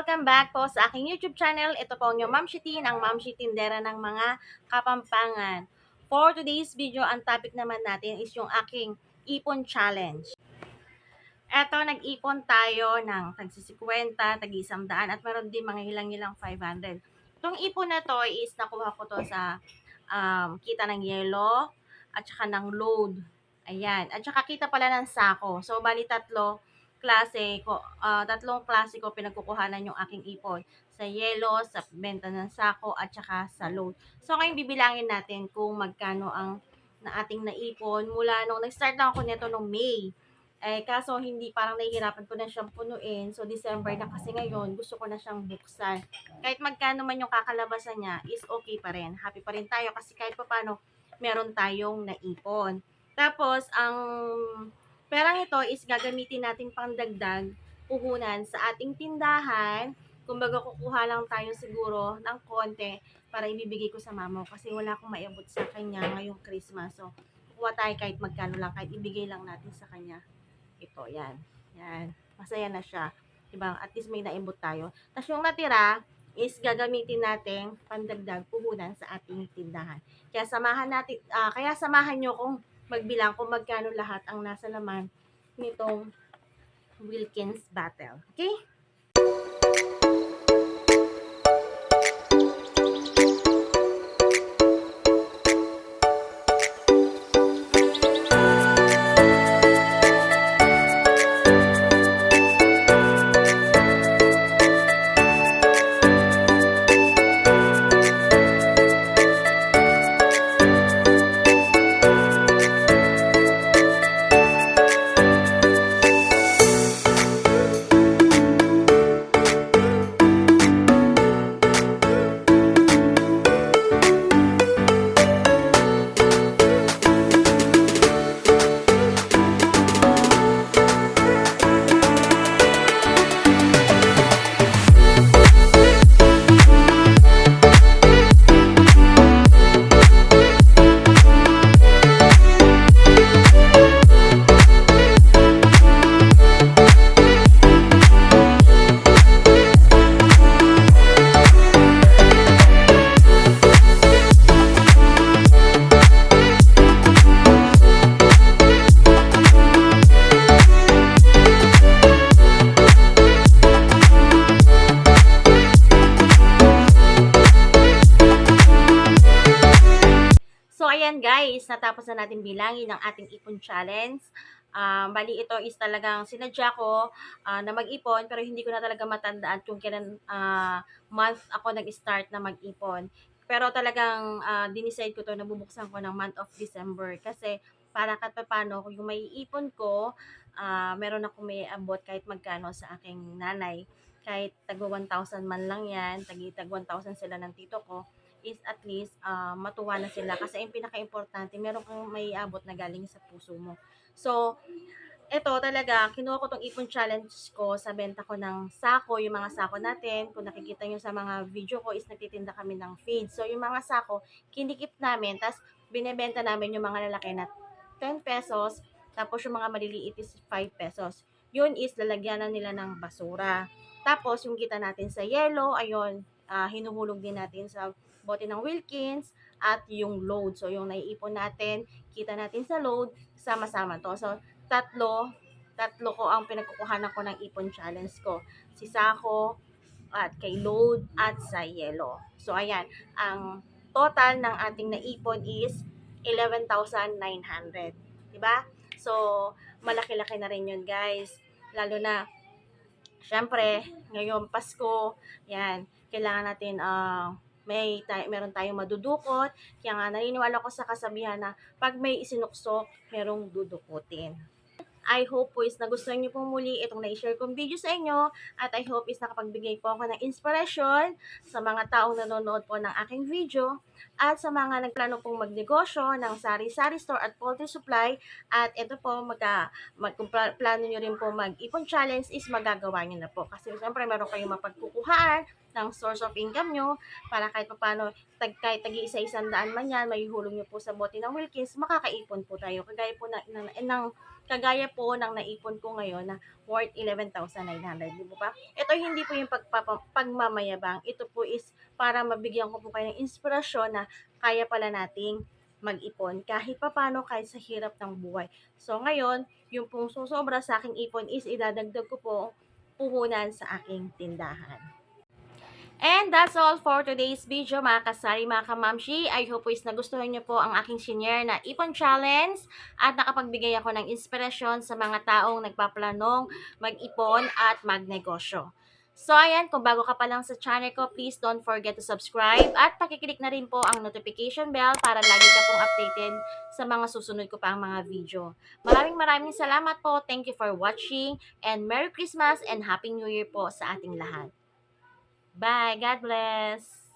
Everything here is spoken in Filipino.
welcome back po sa aking YouTube channel. Ito po ang inyong Ma'am Shitin, ang Ma'am Shitindera ng mga Kapampangan. For today's video, ang topic naman natin is yung aking ipon challenge. Eto, nag-ipon tayo ng tag-50, tag-100, at meron din mga hilang-hilang 500. Itong ipon na to is nakuha ko to sa kita ng yelo at saka ng load. Ayan. At saka kita pala ng sako. So, bali tatlong klase ko pinagkukuhanan yung aking ipon. Sa yelo, sa benta ng sako, at saka sa load. So, ngayon bibilangin natin kung magkano ang na ating naipon mula nung nag-start lang ako nito nung May. Kaso hindi, parang nahihirapan ko na siyang punuin. So, December na kasi ngayon, gusto ko na siyang buksan. Kahit magkano man yung kakalabasan niya, is okay pa rin. Happy pa rin tayo kasi kahit paano, meron tayong naipon. Tapos, ang perang ito is gagamitin natin pangdagdag puhunan sa ating tindahan. Kumbaga, kukuha lang tayo siguro ng konti para ibibigay ko sa mama ko kasi wala akong maiabot sa kanya ngayong Christmas. So, kuha tayo kahit magkano lang, kahit ibigay lang natin sa kanya. Ito, yan. Yan. Masaya na siya. Diba? At least may naibot tayo. Tapos yung natira is gagamitin natin pandagdag puhunan sa ating tindahan. Kaya samahan nyo kung magbilang kung magkano lahat ang nasa laman nitong Wilkins Battle. Okay? Ayan guys, natapos na natin bilangin ang ating ipon challenge. Bali ito is talagang sinadya ko na mag-ipon pero hindi ko na talaga matandaan kung kailan month ako nag-start na mag-ipon. Pero talagang dinicide ko to na bubuksan ko ng month of December kasi para kahit paano yung may ipon ko, meron ako may abot kahit magkano sa aking nanay. Kahit tagwa 1,000 man lang yan, tag 1,000 sila ng tito ko, is at least matuwa na sila kasi yung pinaka-importante meron kang may abot na galing sa puso mo. So, ito talaga, kinuha ko tong ipon challenge ko sa benta ko ng sako, yung mga sako natin. Kung nakikita nyo sa mga video ko is nagtitinda kami ng feed. So, yung mga sako, kinikip namin, tapos binebenta namin yung mga lalaki na 10 pesos, tapos yung mga maliliit is 5 pesos. Yun is lalagyanan nila ng basura. Tapos, yung kita natin sa yellow, ayun, hinuhulog din natin sa bote ng Wilkins at yung load. So, yung naiipon natin, kita natin sa load, sama-sama to. So, tatlo ko ang pinagkukuhanan ko ng ipon challenge ko. Si Sako, at kay load, at sa yellow. So, ayan. Ang total ng ating naipon is 11,900. Diba? So, malaki-laki na rin yun, guys. Lalo na, syempre, ngayon Pasko, yan, kailangan natin meron tayong madudukot. Kaya nga naniniwala ko sa kasabihan na pag may isinuksok, merong dudukutin. I hope po is nagustuhan niyo pong muli itong na-share kong video sa inyo at I hope is nakapagbigay po ako ng inspiration sa mga taong nanonood po ng aking video at sa mga nagplano pong magnegosyo ng sari-sari store at poultry supply at ito po kung plano nyo rin po mag-ipon challenge is magagawa nyo na po kasi siyempre meron kayong mapagkukuhaan ng source of income nyo para kahit paano, kahit tagi-isa-100 man yan, maihulog nyo po sa bote ng Wilkins, makakaipon po tayo. Kagaya po ng naipon ko ngayon na worth 11,900, di ba? Ito hindi po yung pagmamayabang. Ito po is para mabigyan ko po kayo ng inspirasyon na kaya pala nating mag-ipon kahit papano, kahit sa hirap ng buhay. So ngayon, yung pong susobra sa aking ipon is idadagdag ko po puhunan sa aking tindahan. And that's all for today's video mga kasari, mga kamamshi. I hope is nagustuhan nyo po ang aking senior na ipon challenge at nakapagbigay ako ng inspirasyon sa mga taong nagpaplanong mag-ipon at magnegosyo. So ayan, kung bago ka pa lang sa channel ko, please don't forget to subscribe at pakiclick na rin po ang notification bell para lagi ka pong updated sa mga susunod ko pang mga video. Maraming salamat po. Thank you for watching and Merry Christmas and Happy New Year po sa ating lahat. Bye. God bless.